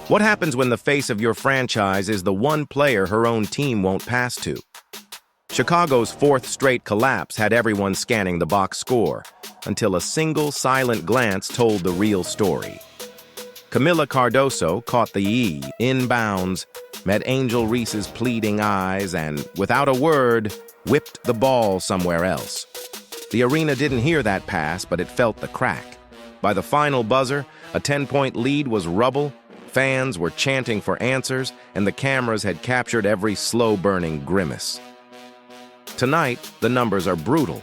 What happens when the face of your franchise is the one player her own team won't pass to? Chicago's fourth straight collapse had everyone scanning the box score, until a single silent glance told the real story. Kamilla Cardoso caught the inbounds, met Angel Reese's pleading eyes, and, without a word, whipped the ball somewhere else. The arena didn't hear that pass, but it felt the crack. By the final buzzer, a 10-point lead was rubble. Fans were chanting for answers, and the cameras had captured every slow-burning grimace. Tonight, the numbers are brutal,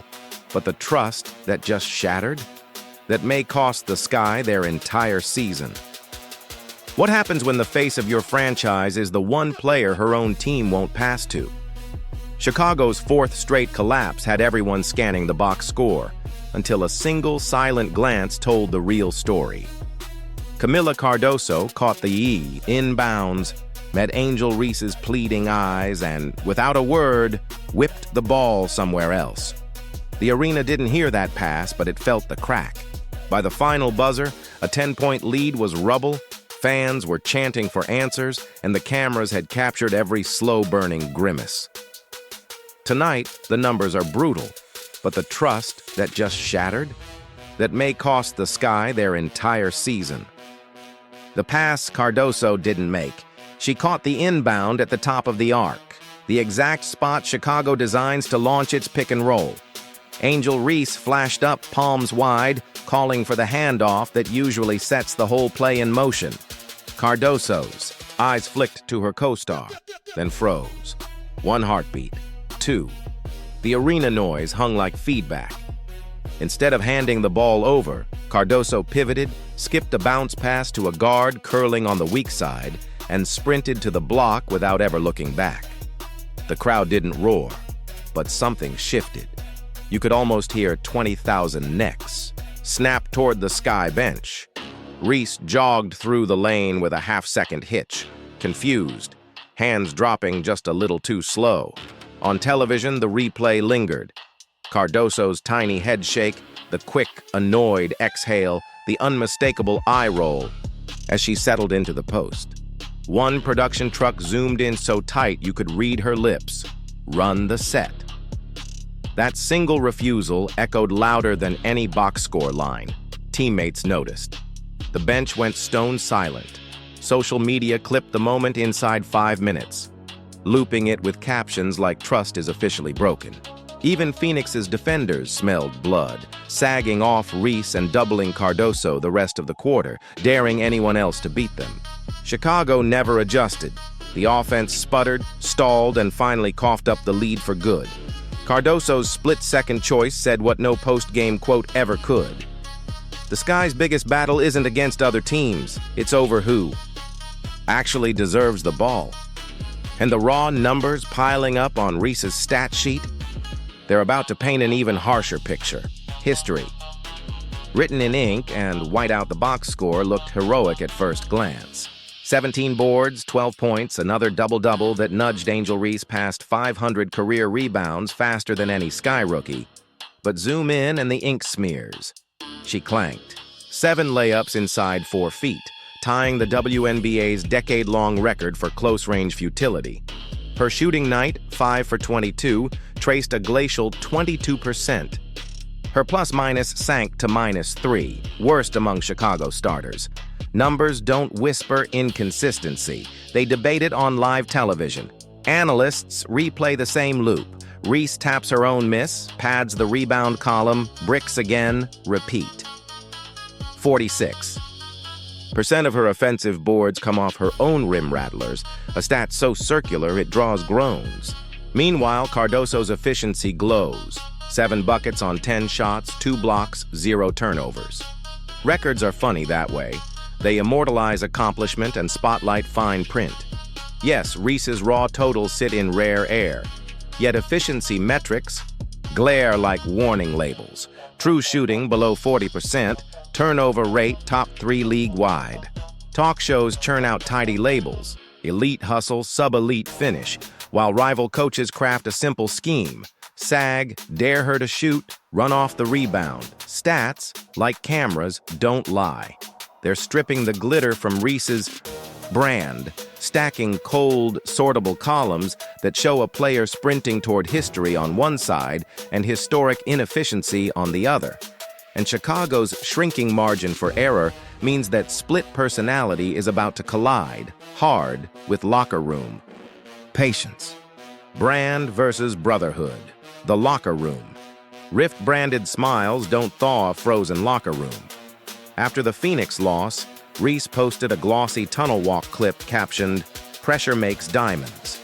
but the trust that just shattered? That may cost the Sky their entire season. What happens when the face of your franchise is the one player her own team won't pass to? Chicago's fourth straight collapse had everyone scanning the box score, until a single silent glance told the real story. Kamilla Cardoso caught the inbounds, met Angel Reese's pleading eyes, and, without a word, whipped the ball somewhere else. The arena didn't hear that pass, but it felt the crack. By the final buzzer, a 10-point lead was rubble. Fans were chanting for answers, and the cameras had captured every slow-burning grimace. Tonight, the numbers are brutal, but the trust that just shattered? That may cost the Sky their entire season. The pass Cardoso didn't make. She caught the inbound at the top of the arc, the exact spot Chicago designs to launch its pick and roll. Angel Reese flashed up, palms wide, calling for the handoff that usually sets the whole play in motion. Cardoso's eyes flicked to her co-star, then froze. One heartbeat, two. The arena noise hung like feedback. Instead of handing the ball over, Cardoso pivoted, skipped a bounce pass to a guard curling on the weak side, and sprinted to the block without ever looking back. The crowd didn't roar, but something shifted. You could almost hear 20,000 necks snap toward the Sky bench. Reese jogged through the lane with a half-second hitch, confused, hands dropping just a little too slow. On television, the replay lingered. Cardoso's tiny head shake, the quick, annoyed exhale, the unmistakable eye roll as she settled into the post. One production truck zoomed in so tight you could read her lips. Run the set. That single refusal echoed louder than any box score line. Teammates noticed. The bench went stone silent. Social media clipped the moment inside 5 minutes, looping it with captions like "Trust is officially broken." Even Phoenix's defenders smelled blood, sagging off Reese and doubling Cardoso the rest of the quarter, daring anyone else to beat them. Chicago never adjusted. The offense sputtered, stalled, and finally coughed up the lead for good. Cardoso's split-second choice said what no post-game quote ever could. The Sky's biggest battle isn't against other teams, it's over who actually deserves the ball. And the raw numbers piling up on Reese's stat sheet? They're about to paint an even harsher picture. History. Written in ink and white out the box score looked heroic at first glance. 17 boards, 12 points, another double-double that nudged Angel Reese past 500 career rebounds faster than any Sky rookie. But zoom in and the ink smears. She clanked. 7 layups inside 4 feet, tying the WNBA's decade-long record for close-range futility. Her shooting night, 5 for 22, traced a glacial 22%. Her plus-minus sank to -3, worst among Chicago starters. Numbers don't whisper inconsistency. They debate it on live television. Analysts replay the same loop. Reese taps her own miss, pads the rebound column, bricks again, repeat. 46% of her offensive boards come off her own rim rattlers, a stat so circular it draws groans. Meanwhile, Cardoso's efficiency glows. 7 buckets on 10 shots, 2 blocks, 0 turnovers. Records are funny that way. They immortalize accomplishment and spotlight fine print. Yes, Reese's raw totals sit in rare air. Yet efficiency metrics glare like warning labels. True shooting below 40%, turnover rate top 3 league-wide. Talk shows churn out tidy labels, elite hustle, sub-elite finish, while rival coaches craft a simple scheme. Sag, dare her to shoot, run off the rebound. Stats, like cameras, don't lie. They're stripping the glitter from Reese's brand, stacking cold, sortable columns that show a player sprinting toward history on one side and historic inefficiency on the other. And Chicago's shrinking margin for error means that split personality is about to collide hard with locker room. Patience. Brand versus brotherhood. The locker room. Rift-branded smiles don't thaw a frozen locker room. After the Phoenix loss, Reese posted a glossy tunnel walk clip captioned, "Pressure makes diamonds."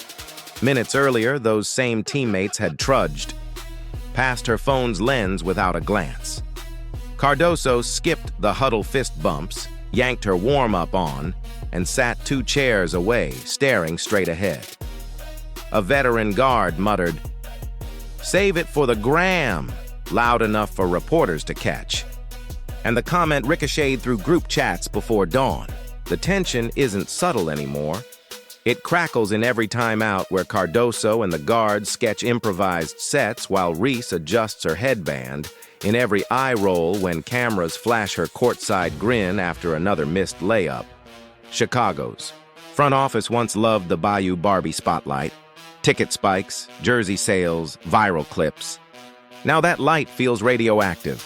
Minutes earlier, those same teammates had trudged past her phone's lens without a glance. Cardoso skipped the huddle fist bumps, yanked her warm-up on, and sat 2 chairs away, staring straight ahead. A veteran guard muttered, "Save it for the gram," loud enough for reporters to catch. And the comment ricocheted through group chats before dawn. The tension isn't subtle anymore. It crackles in every timeout where Cardoso and the guards sketch improvised sets while Reese adjusts her headband, in every eye roll when cameras flash her courtside grin after another missed layup. Chicago's front office once loved the Bayou Barbie spotlight, ticket spikes, jersey sales, viral clips. Now that light feels radioactive.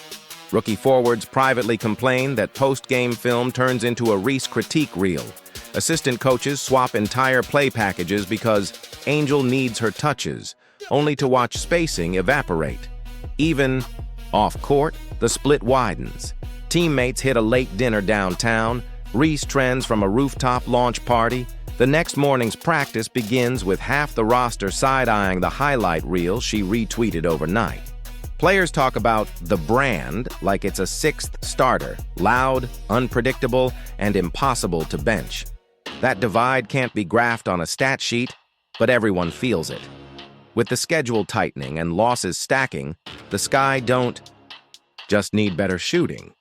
Rookie forwards privately complain that post-game film turns into a Reese critique reel. Assistant coaches swap entire play packages because Angel needs her touches, only to watch spacing evaporate. Even off-court, the split widens. Teammates hit a late dinner downtown, Reese trends from a rooftop launch party. The next morning's practice begins with half the roster side-eyeing the highlight reel she retweeted overnight. Players talk about the brand like it's a 6th starter, loud, unpredictable, and impossible to bench. That divide can't be graphed on a stat sheet, but everyone feels it. With the schedule tightening and losses stacking, the Sky don't just need better shooting.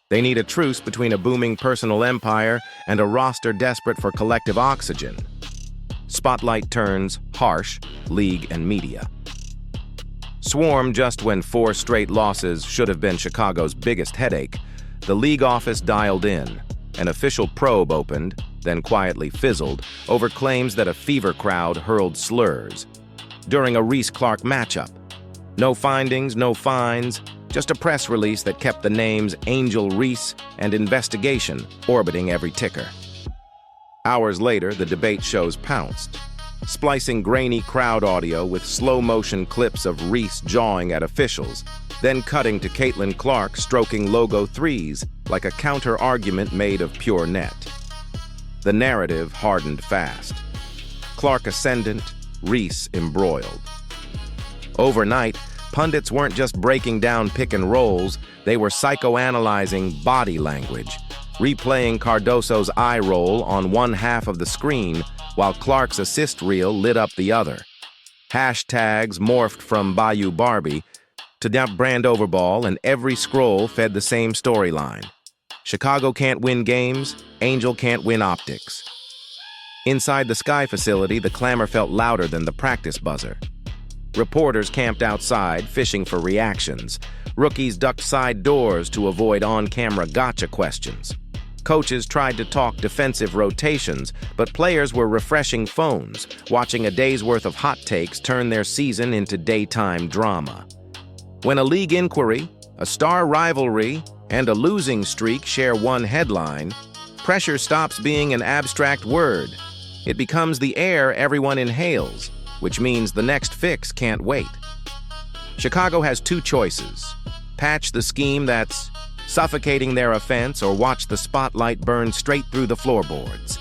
They need a truce between a booming personal empire and a roster desperate for collective oxygen. Spotlight turns harsh, league and media. Swarm just when 4 straight losses should have been Chicago's biggest headache. The league office dialed in. An official probe opened, then quietly fizzled, over claims that a fever crowd hurled slurs during a Reese-Clark matchup. No findings, no fines, just a press release that kept the names Angel Reese and investigation orbiting every ticker. Hours later, the debate shows pounced, splicing grainy crowd audio with slow-motion clips of Reese jawing at officials, then cutting to Caitlin Clark stroking logo 3s like a counter-argument made of pure net. The narrative hardened fast. Clark ascendant, Reese embroiled. Overnight, pundits weren't just breaking down pick and rolls, they were psychoanalyzing body language, replaying Cardoso's eye roll on one half of the screen while Clark's assist reel lit up the other. Hashtags morphed from Bayou Barbie to brand overball, and every scroll fed the same storyline. Chicago can't win games, Angel can't win optics. Inside the Sky facility, the clamor felt louder than the practice buzzer. Reporters camped outside, fishing for reactions. Rookies ducked side doors to avoid on-camera gotcha questions. Coaches tried to talk defensive rotations, but players were refreshing phones, watching a day's worth of hot takes turn their season into daytime drama. When a league inquiry, a star rivalry, and a losing streak share one headline, pressure stops being an abstract word. It becomes the air everyone inhales, which means the next fix can't wait. Chicago has 2 choices: patch the scheme that's suffocating their offense, or watch the spotlight burn straight through the floorboards.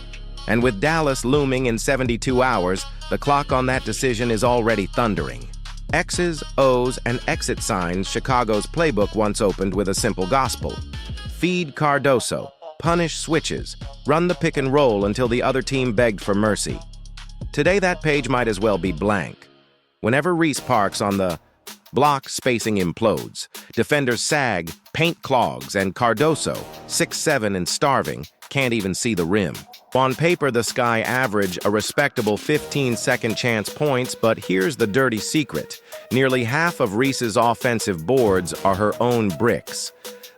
And with Dallas looming in 72 hours, the clock on that decision is already thundering. X's, O's, and exit signs Chicago's playbook once opened with a simple gospel. Feed Cardoso, punish switches, run the pick and roll until the other team begged for mercy. Today that page might as well be blank. Whenever Reese parks on the block, spacing implodes. Defenders sag, paint clogs, and Cardoso, 6'7" and starving, can't even see the rim. On paper, the Sky average a respectable 15-second chance points, but here's the dirty secret. Nearly half of Reese's offensive boards are her own bricks.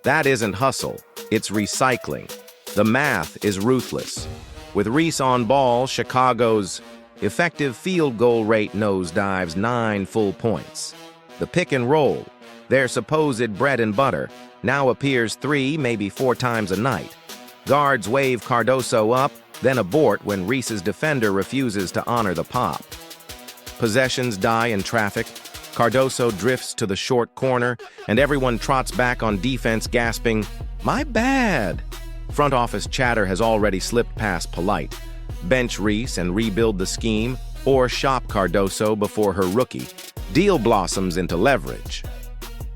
That isn't hustle, it's recycling. The math is ruthless. With Reese on ball, Chicago's effective field goal rate nosedives 9 full points. The pick and roll, their supposed bread and butter, now appears 3, maybe 4 times a night. Guards wave Cardoso up, then abort when Reese's defender refuses to honor the pop. Possessions die in traffic. Cardoso drifts to the short corner, and everyone trots back on defense gasping, "My bad!" Front office chatter has already slipped past polite. Bench Reese and rebuild the scheme, or shop Cardoso before her rookie. Deal blossoms into leverage.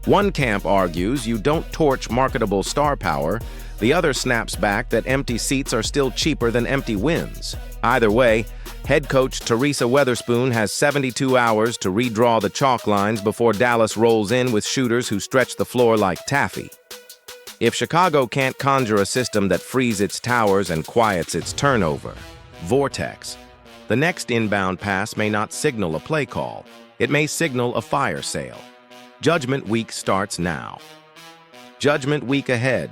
One camp argues you don't torch marketable star power. The other snaps back that empty seats are still cheaper than empty wins. Either way, head coach Teresa Weatherspoon has 72 hours to redraw the chalk lines before Dallas rolls in with shooters who stretch the floor like taffy. If Chicago can't conjure a system that frees its towers and quiets its turnover, vortex, the next inbound pass may not signal a play call. It may signal a fire sale. Judgment Week starts now. Judgment Week ahead.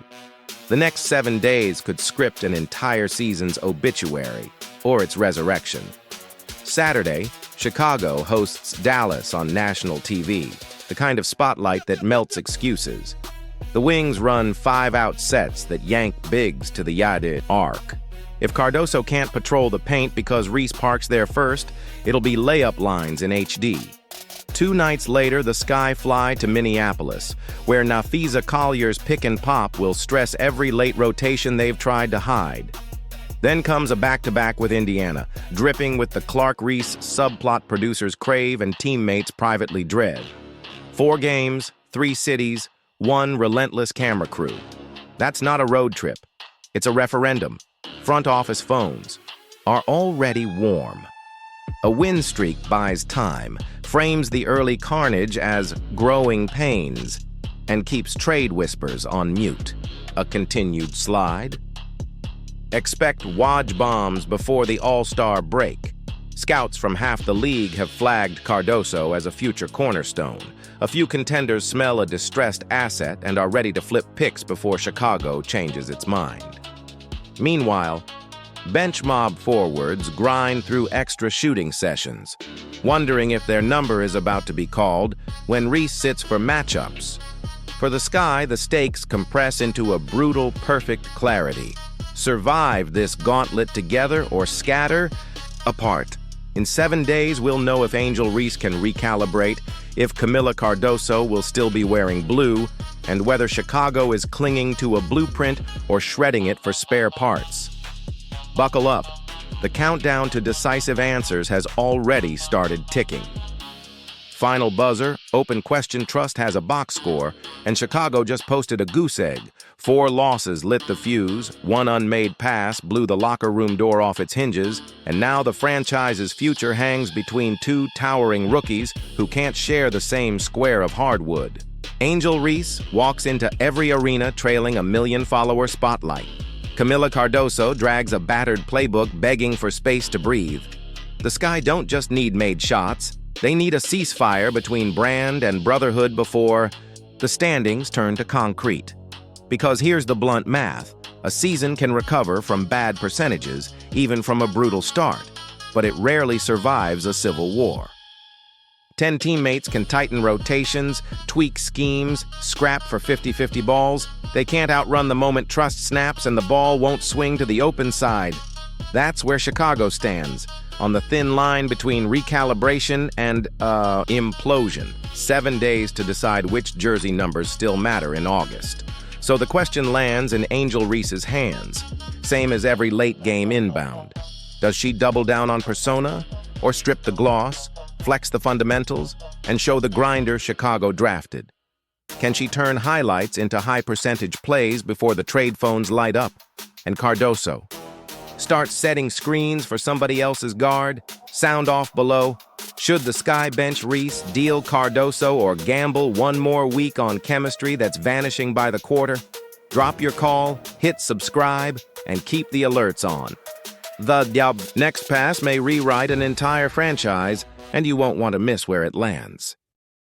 The next 7 days could script an entire season's obituary or its resurrection. Saturday, Chicago hosts Dallas on national TV, the kind of spotlight that melts excuses. The Wings run 5-out sets that yank bigs to the Yadid arc. If Cardoso can't patrol the paint because Reese parks there first, it'll be layup lines in HD. 2 nights later, the Sky fly to Minneapolis, where Nafiza Collier's pick and pop will stress every late rotation they've tried to hide. Then comes a back-to-back with Indiana, dripping with the Clark-Reese subplot producers crave and teammates privately dread. 4 games, 3 cities, 1 relentless camera crew. That's not a road trip. It's a referendum. Front office phones are already warm. A win streak buys time, frames the early carnage as growing pains, and keeps trade whispers on mute. A continued slide. Expect Woj bombs before the All-Star break. Scouts from half the league have flagged Cardoso as a future cornerstone. A few contenders smell a distressed asset and are ready to flip picks before Chicago changes its mind. Meanwhile, bench mob forwards grind through extra shooting sessions, wondering if their number is about to be called when Reese sits for matchups. For the Sky, the stakes compress into a brutal, perfect clarity. Survive this gauntlet together or scatter apart. In 7 days, we'll know if Angel Reese can recalibrate, if Kamilla Cardoso will still be wearing blue, and whether Chicago is clinging to a blueprint or shredding it for spare parts. Buckle up. The countdown to decisive answers has already started ticking. Final buzzer, Open Question Trust has a box score, and Chicago just posted a goose egg. 4 losses lit the fuse, 1 unmade pass blew the locker room door off its hinges, and now the franchise's future hangs between 2 towering rookies who can't share the same square of hardwood. Angel Reese walks into every arena trailing a 1 million-follower spotlight. Kamilla Cardoso drags a battered playbook begging for space to breathe. The Sky don't just need made shots, they need a ceasefire between brand and brotherhood before the standings turn to concrete. Because here's the blunt math. A season can recover from bad percentages, even from a brutal start, but it rarely survives a civil war. 10 teammates can tighten rotations, tweak schemes, scrap for 50-50 balls. They can't outrun the moment trust snaps and the ball won't swing to the open side. That's where Chicago stands, on the thin line between recalibration and, implosion. 7 days to decide which jersey numbers still matter in August. So the question lands in Angel Reese's hands, same as every late game inbound. Does she double down on persona, or strip the gloss, flex the fundamentals, and show the grinder Chicago drafted? Can she turn highlights into high-percentage plays before the trade phones light up? And Cardoso, start setting screens for somebody else's guard, sound off below. Should the Sky bench Reese, deal Cardoso, or gamble 1 more week on chemistry that's vanishing by the quarter? Drop your call, hit subscribe, and keep the alerts on. The next pass may rewrite an entire franchise, and you won't want to miss where it lands.